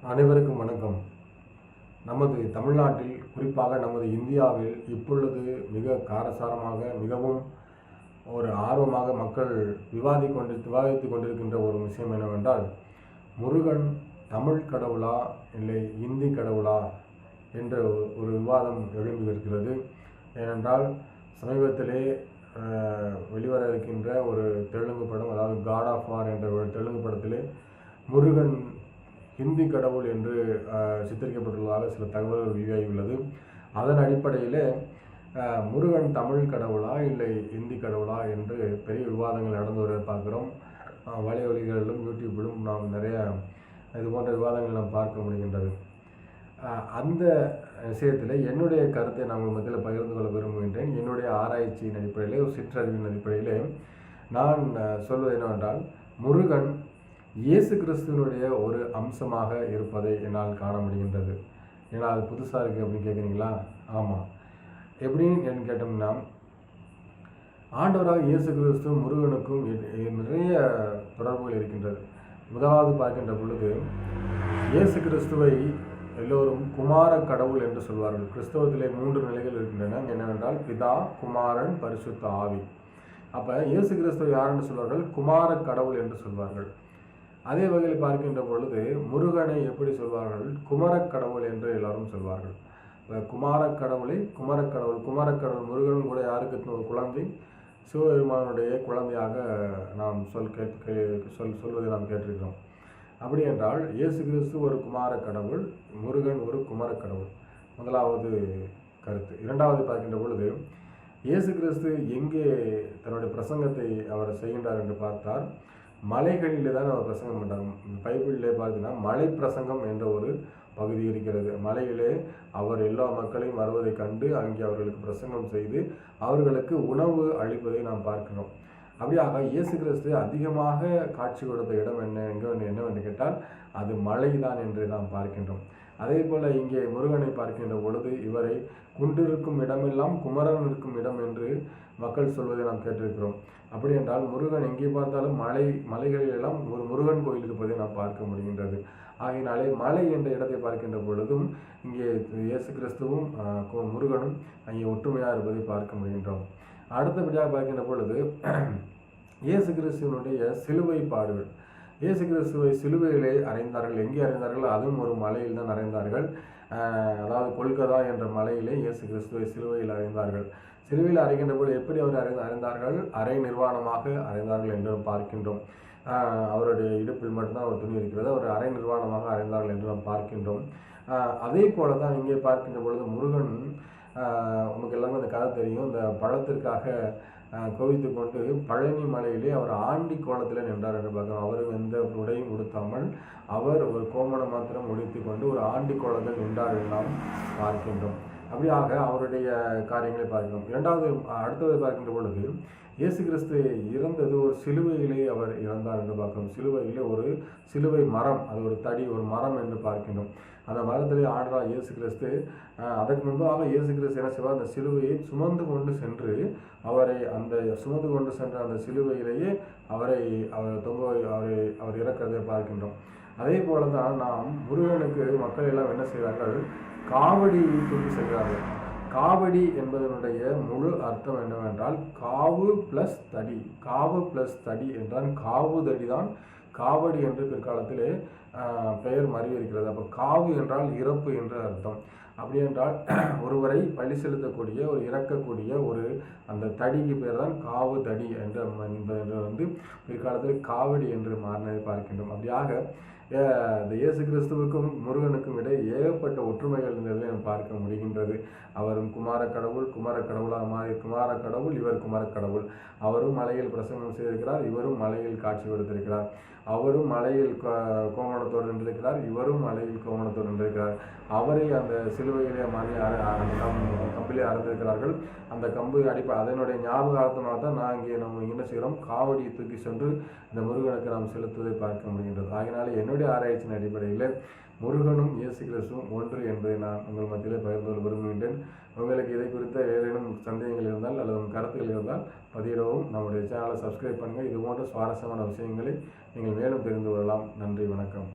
அனைவருக்கும் வணக்கம். நமது தமிழ்நாட்டில், குறிப்பாக நமது இந்தியாவில் இப்பொழுது மிக காரசாரமாக, மிகவும் ஒரு ஆர்வமாக மக்கள் விவாதித்துக் கொண்டிருக்கின்ற ஒரு விஷயம் என்னவென்றால், முருகன் தமிழ் கடவுளா இல்லை இந்தி கடவுளா என்ற ஒரு விவாதம் எழும்பி இருக்கிறது. ஏனென்றால் சமீபத்திலே வெளிவர இருக்கின்ற ஒரு தெலுங்கு படம், அதாவது காட் ஆஃப் வார் என்ற ஒரு தெலுங்கு படத்திலே முருகன் ஹிந்தி கடவுள் என்று சித்தரிக்கப்பட்டுள்ளதாக சில தகவல்கள் வெளியாகியுள்ளது. அதன் அடிப்படையில் முருகன் தமிழ் கடவுளா இல்லை இந்தி கடவுளா என்று பெரிய விவாதங்கள் நடந்து வர பார்க்குறோம். வலைவலிகளிலும் யூடியூப்பிலும் நாம் நிறைய இது போன்ற விவாதங்கள் நாம் பார்க்க முடிகின்றது. அந்த விஷயத்தில் என்னுடைய கருத்தை நான் மத்தியில் பகிர்ந்து கொள்ள விரும்புகின்றேன். என்னுடைய ஆராய்ச்சியின் அடிப்படையில், ஒரு சிற்றறிவின் அடிப்படையில் நான் சொல்வது என்னவென்றால், முருகன் இயேசு கிறிஸ்துவனுடைய ஒரு அம்சமாக இருப்பதை என்னால் காண முடிகின்றது. ஏன்னா அது புதுசாக இருக்குது அப்படின்னு கேட்குறீங்களா? ஆமாம். எப்படின்னு கேட்டோம்னா, ஆண்டவராக இயேசு கிறிஸ்து முருகனுக்கும் நிறைய தொடர்புகள் இருக்கின்றது. முதலாவது பார்க்கின்ற பொழுது, இயேசு கிறிஸ்துவை எல்லோரும் குமார கடவுள் என்று சொல்வார்கள். கிறிஸ்தவத்திலே 3 நிலைகள் இருக்கின்றன. என்னவென்றால், பிதா, குமாரன், பரிசுத்த ஆவி. அப்போ இயேசு கிறிஸ்துவை யார் என்று சொல்வார்கள்? குமார கடவுள் என்று சொல்வார்கள். அதே வகையில் பார்க்கின்ற பொழுது முருகனை எப்படி சொல்வார்கள்? குமரக்கடவுள் என்று எல்லாரும் சொல்வார்கள். குமாரக்கடவுளை குமரக்கடவுள் முருகன் கூட யாருக்கு ஒரு குழந்தை? சிவபெருமானுடைய குழந்தையாக நாம் சொல்வதை நாம் கேட்டிருக்கிறோம். அப்படி என்றால் இயேசு கிறிஸ்து ஒரு குமாரக்கடவுள், முருகன் ஒரு குமரக்கடவுள். முதலாவது கருத்து. இரண்டாவது பார்க்கின்ற பொழுது, இயேசு கிறிஸ்து எங்கே தன்னுடைய பிரசங்கத்தை அவர் செய்கின்றார் என்று பார்த்தால், மலைகளிலே தான் அவர் பிரசங்கம் பண்ணுறாங்க. பைபிளிலே பார்த்தீங்கன்னா மலை பிரசங்கம் என்ற ஒரு பகுதி இருக்கிறது. மலையிலே அவர் எல்லா மக்களையும் வருவதை கண்டு அங்கே அவர்களுக்கு பிரசங்கம் செய்து அவர்களுக்கு உணவு அளிப்பதை நாம் பார்க்கிறோம். அப்படியாக இயேசு கிறிஸ்து அதிகமாக காட்சி கொடுத்த இடம் என்னவென்று கேட்டால் அது மலைதான் என்று நாம் பார்க்கின்றோம். அதே போல் இங்கே முருகனை பார்க்கின்ற பொழுது இவரை குன்றிருக்கும் இடமெல்லாம் குமரன் இருக்கும் இடம் என்று மக்கள் சொல்வதை நாம் கேட்டிருக்கிறோம். அப்படி என்றால் முருகன் எங்கே பார்த்தாலும் மலைகளிலெல்லாம் ஒரு முருகன் கோயில் இருப்பதை நாம் பார்க்க முடிகின்றது. ஆகையினாலே மலை என்ற இடத்தை பார்க்கின்ற பொழுதும் இங்கே இயேசு கிறிஸ்துவும் முருகனும் அங்கே ஒற்றுமையாக இருப்பதை பார்க்க முடிகின்றோம். அடுத்தபடியாக பார்க்கின்ற பொழுது இயேசு கிறிஸ்துவனுடைய சிலுவை பாடுகள். இயேசு கிறிஸ்துவை சிலுவையிலே அறைந்தார்கள். எங்கே அறைந்தார்கள்? அதுவும் ஒரு மலையில் தான் அறைந்தார்கள். அதாவது கொல்கதா என்ற மலையிலே இயேசு கிறிஸ்துவை சிலுவையில் அறைந்தார்கள். சிலுவையில் அறைகின்ற போது எப்படி அவர் அறைந்தார்கள்? அரை நிர்வாணமாக அறைந்தார்கள் என்று பார்க்கின்றோம். அவருடைய இடுப்பில் மட்டும்தான் ஒரு துணி இருக்கிறது. அவர் அரை நிர்வாணமாக அறைந்தார்கள் என்று நாம் பார்க்கின்றோம். அதே போல தான் இங்கே பார்க்கின்ற பொழுது முருகன், உங்களுக்கு எல்லாமே அந்த கதை தெரியும். இந்த பழத்திற்காக கோவித்து கொண்டு பழனி மலையிலே அவர் ஆண்டி கோலத்தில் நின்றார் என்று பார்க்கிறோம். அவரும் எந்த உடையும் உடுத்தாமல் அவர் ஒரு கோமணம் மாத்திரம் உடுத்தி கொண்டு ஒரு ஆண்டி கோலத்தில் நின்றார் என்று நாம் பார்க்கின்றோம். அப்படியாக அவருடைய காரியங்களை பார்க்கிறோம். அடுத்தது பார்க்கின்ற பொழுது இயேசு கிறிஸ்து இறந்தது ஒரு சிலுவையிலே அவர் இறந்தார் என்று பார்க்கிறோம். சிலுவையிலே ஒரு சிலுவை மரம், அது ஒரு தடி, ஒரு மரம் என்று பார்க்கின்றோம். அந்த மரத்திலே ஆண்டவராக இயேசு கிறிஸ்து, அதற்கு முன்பாக இயேசு கிறிஸ்து என்ன செய்வார்? அந்த சிலுவையை சுமந்து கொண்டு சென்று அந்த சிலுவையிலேயே அவர் இறக்கிறதை பார்க்கின்றோம். அதே போல தான் நாம் முருகனுக்கு மக்கள் எல்லாம் என்ன செய்வார்கள்? காவடி தூக்கி செல்கிறார்கள். காவடி என்பதனுடைய முழு அர்த்தம் என்னவென்றால் காவு பிளஸ் தடி. காவு பிளஸ் தடி என்றால் காவுதடி தான் காவடி என்று பிற்காலத்திலே பெயர் மாறி இருக்கிறது. அப்போ காவு என்றால் இறப்பு என்று அர்த்தம். அப்படி என்றால் ஒருவரை பழி செலுத்தக்கூடிய, ஒரு இறக்கக்கூடிய ஒரு அந்த தடிக்கு பேர் தான் காவு தடி என்று பிற்காலத்தில் காவடி என்று மாறினதை பார்க்கின்றோம். அப்படியாக இந்த இயேசு கிறிஸ்துவுக்கும் முருகனுக்கும் இடையே ஏகப்பட்ட ஒற்றுமைகள் இருந்ததை நாம் பார்க்க முடிகின்றது. அவரும் குமாரக்கடவுளாக மாறி குமாரக்கடவுள், இவர் குமாரக்கடவுள். அவரும் மலையில் பிரசங்கம் செய்திருக்கிறார், இவரும் மலையில் காட்சி கொடுத்திருக்கிறார். அவரும் மலையில் கோமணத்தோடு நின்றிருக்கிறார், இவரும் மலையில் கோமணத்தோடு நின்றிருக்கிறார். அவரை அந்த சிலுவையிலே கம்பிலே அறந்திருக்கிறார்கள். அந்த கம்பு அதனுடைய ஞாபகார்த்தமாக தான் நம்ம என்ன செய்கிறோம்? காவடியை தூக்கி சென்று இந்த முருகனுக்கு நாம் செலுத்துவதை பார்க்க முடிகின்றது. ஆகினாலே என்னுடைய ஆராய்ச்சியின் அடிப்படையில் முருகனும் இயேசு கிறிஸ்துவும் ஒன்று என்பதை நான் உங்கள் மத்தியிலே பகிர்ந்து கொள்ள விரும்புகின்றேன். உங்களுக்கு இதை குறித்த ஏதேனும் சந்தேகங்கள் இருந்தால் அல்லது கருத்துக்கள் இருந்தால் பதிவிடவும். நம்முடைய சேனலை சப்ஸ்கிரைப் பண்ணுங்கள். இது போன்ற சுவாரஸ்யமான விஷயங்களை நீங்கள் மேலும் தெரிந்து கொள்ளலாம். நன்றி, வணக்கம்.